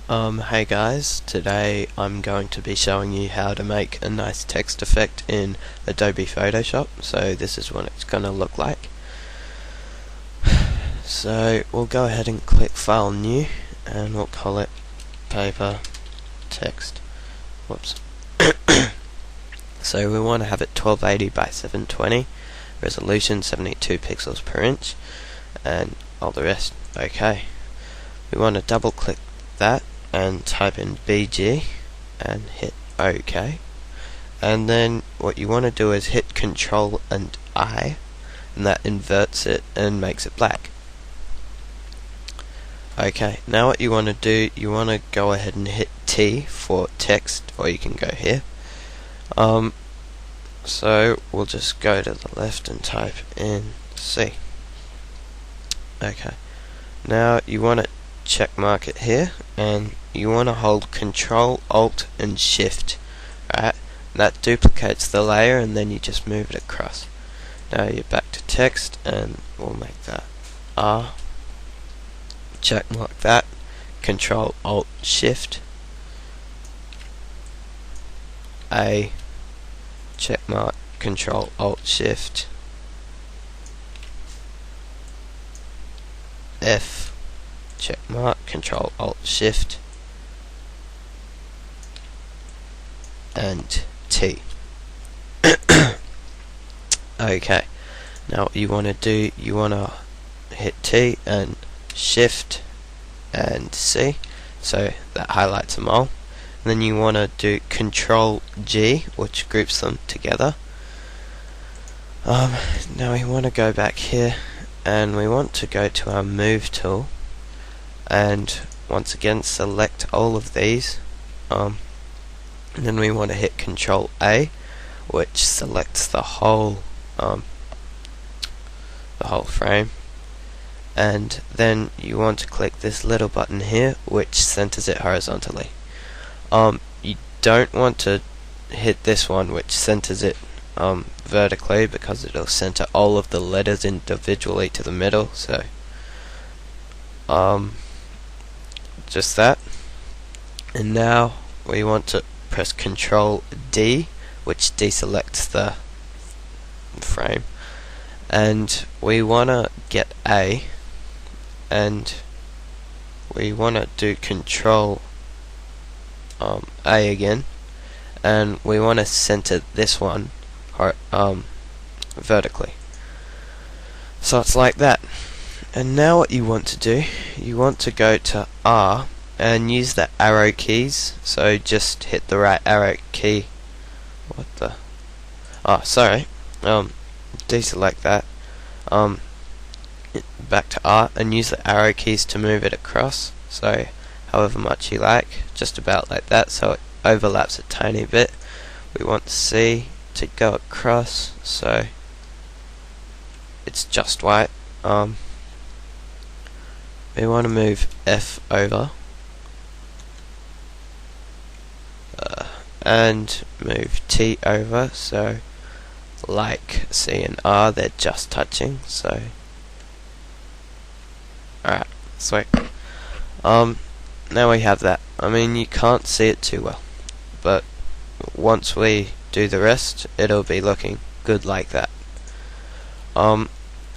Hey guys, today I'm going to be showing you how to make a nice text effect in Adobe Photoshop. So this is what it's going to look like. So we'll go ahead and click File New and we'll call it Paper Text. Whoops. So we want to have it 1280 by 720, resolution 72 pixels per inch, and all the rest. Okay. We want to double click that and type in BG and hit OK, and then what you want to do is hit Control and I, and that inverts it and makes it black. Okay, now what you want to do, you want to go ahead and hit T for text, or you can go here. So we'll just go to the left and type in C. Okay, now you want to check mark it here, and you want to hold Control, Alt and Shift, right? That duplicates the layer and then you just move it across. Now you're back to text and we'll make that R, check mark that, Control, Alt, Shift, A, check mark, Control, Alt, Shift, F, check mark, Control, Alt, Shift, and T. Okay, now what you want to do, you want to hit T and Shift and C, so that highlights them all. And then you want to do Control G, which groups them together. Now we want to go back here and we want to go to our Move tool, and once again select all of these, and then we want to hit Control A, which selects the whole frame, and then you want to click this little button here which centers it horizontally. You don't want to hit this one which centers it vertically, because it'll center all of the letters individually to the middle. So just that. And now we want to press Control D, which deselects the frame, and we want to get A, and we want to do Control A again, and we want to center this one vertically. So it's like that. And now what you want to do, you want to go to R and use the arrow keys. So just hit the right arrow key. What the? Oh, sorry. Deselect that. Back to R and use the arrow keys to move it across. So however much you like, just about like that. So it overlaps a tiny bit. We want C to go across, so it's just right. We want to move F over and move T over, so like C and R, they're just touching. So alright, sweet. Now we have that. I mean, you can't see it too well, but once we do the rest, it'll be looking good like that.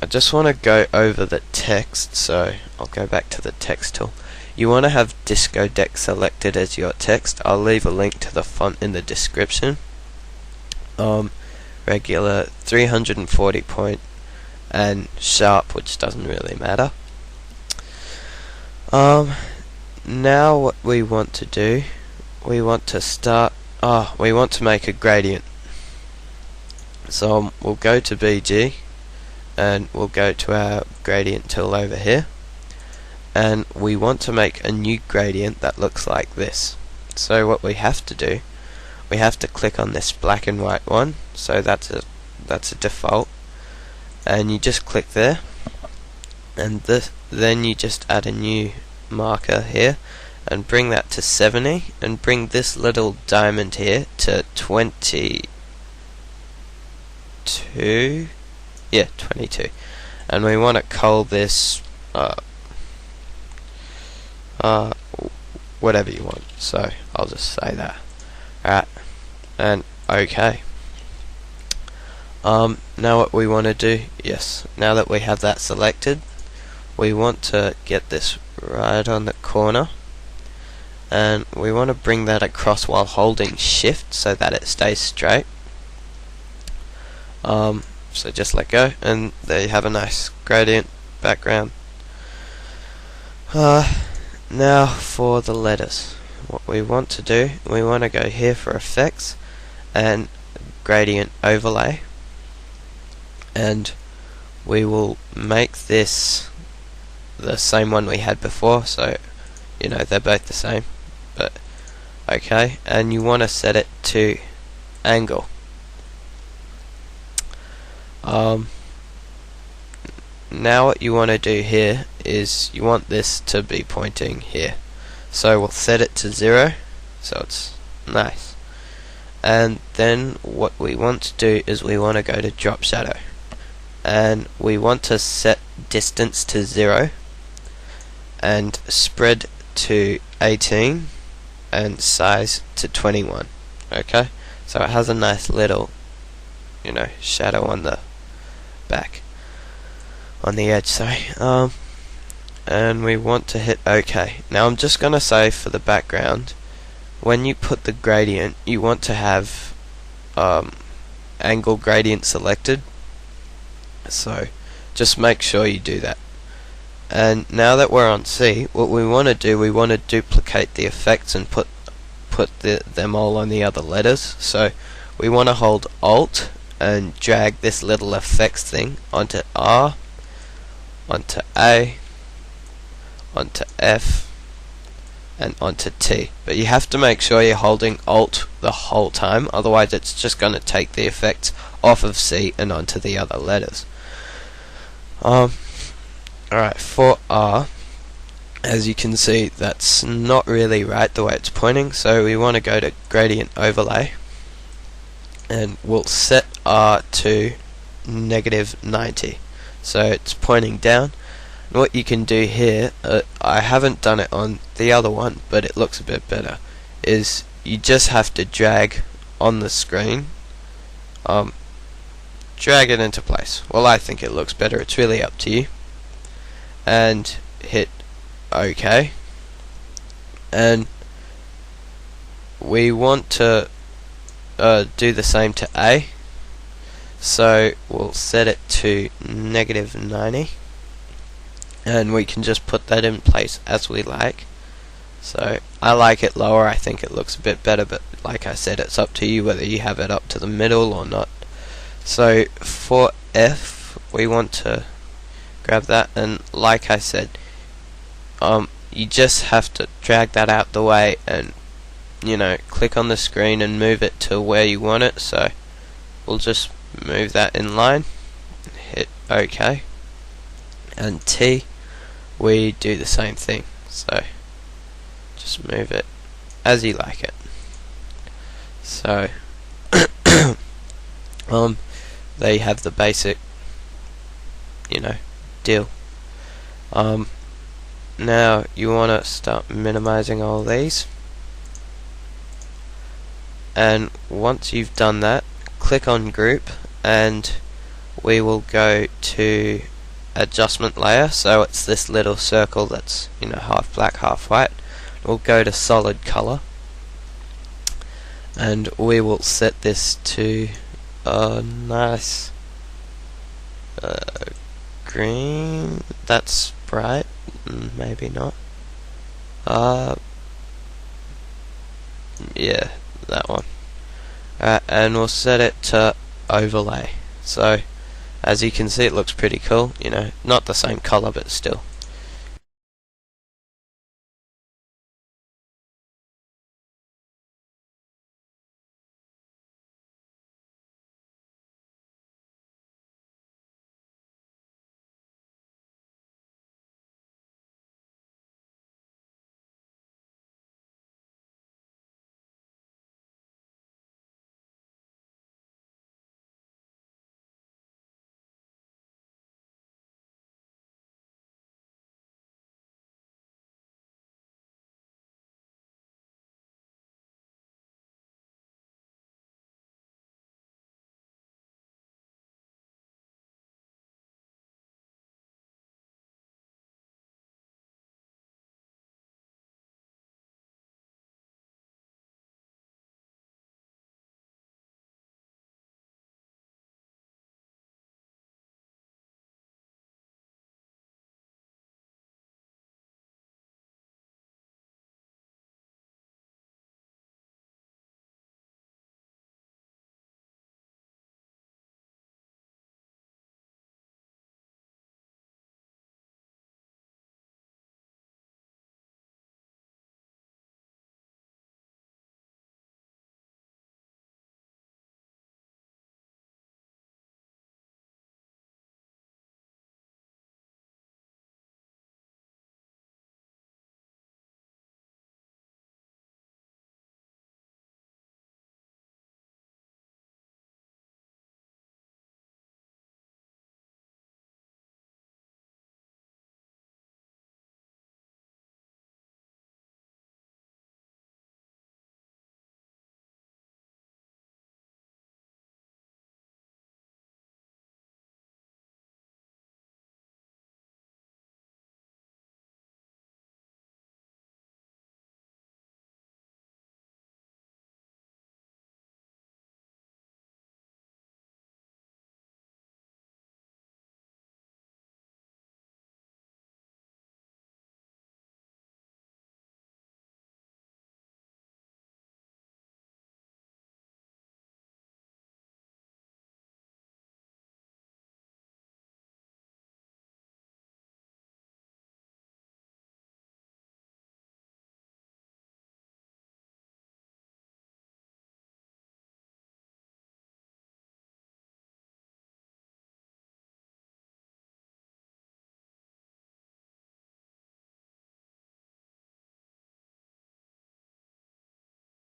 I just want to go over the text, so I'll go back to the text tool. You want to have Disco Deck selected as your text. I'll leave a link to the font in the description. Regular 340 point and sharp, which doesn't really matter. Now what we want to do, we want to make a gradient. So we'll go to BG and we'll go to our gradient tool over here, and we want to make a new gradient that looks like this. So what we have to do, we have to click on this black and white one, so that's a default, and you just click there, and then you just add a new marker here and bring that to 70, and bring this little diamond here to 22. Yeah, 22. And we want to call this whatever you want. So I'll just say that. Alright, and okay. Now what we want to do, yes, now that we have that selected, we want to get this right on the corner, and we want to bring that across while holding shift so that it stays straight. So just let go, and there you have a nice gradient background. Now for the letters, what we want to do, we want to go here for effects and gradient overlay, and we will make this the same one we had before, so you know they're both the same, but okay. And you want to set it to angle. Now what you want to do here is you want this to be pointing here, so we'll set it to 0 so it's nice. And then what we want to do is we want to go to drop shadow, and we want to set distance to 0 and spread to 18 and size to 21. Okay, so it has a nice little, you know, shadow on the back, on the edge, sorry. And we want to hit OK. Now I'm just gonna say for the background, when you put the gradient, you want to have angle gradient selected, so just make sure you do that. And now that we're on C, what we want to do, we want to duplicate the effects and put them all on the other letters. So we want to hold Alt and drag this little effects thing onto R, onto A, onto F, and onto T. But you have to make sure you're holding Alt the whole time, otherwise it's just going to take the effects off of C and onto the other letters. Alright, for R, as you can see, that's not really right the way it's pointing, so we want to go to gradient overlay, and we'll set R to -90, so it's pointing down. And what you can do here, I haven't done it on the other one, but it looks a bit better, is you just have to drag on the screen, drag it into place. Well, I think it looks better, it's really up to you. And hit OK, and we want to do the same to A, so we'll set it to -90, and we can just put that in place as we like. So I like it lower, I think it looks a bit better, but like I said, it's up to you whether you have it up to the middle or not. So for F, we want to grab that, and like I said, you just have to drag that out the way and, you know, click on the screen and move it to where you want it. So we'll just move that in line, hit OK, and T, we do the same thing, so just move it as you like it. So they have the basic, you know, deal. Now you want to start minimizing all these, and once you've done that, click on group, and we will go to adjustment layer, so it's this little circle that's, you know, half black half white. We'll go to solid color, and we will set this to a nice green. That's bright, maybe not. Yeah, that one. And we'll set it to overlay. So as you can see, it looks pretty cool, you know, not the same color but still.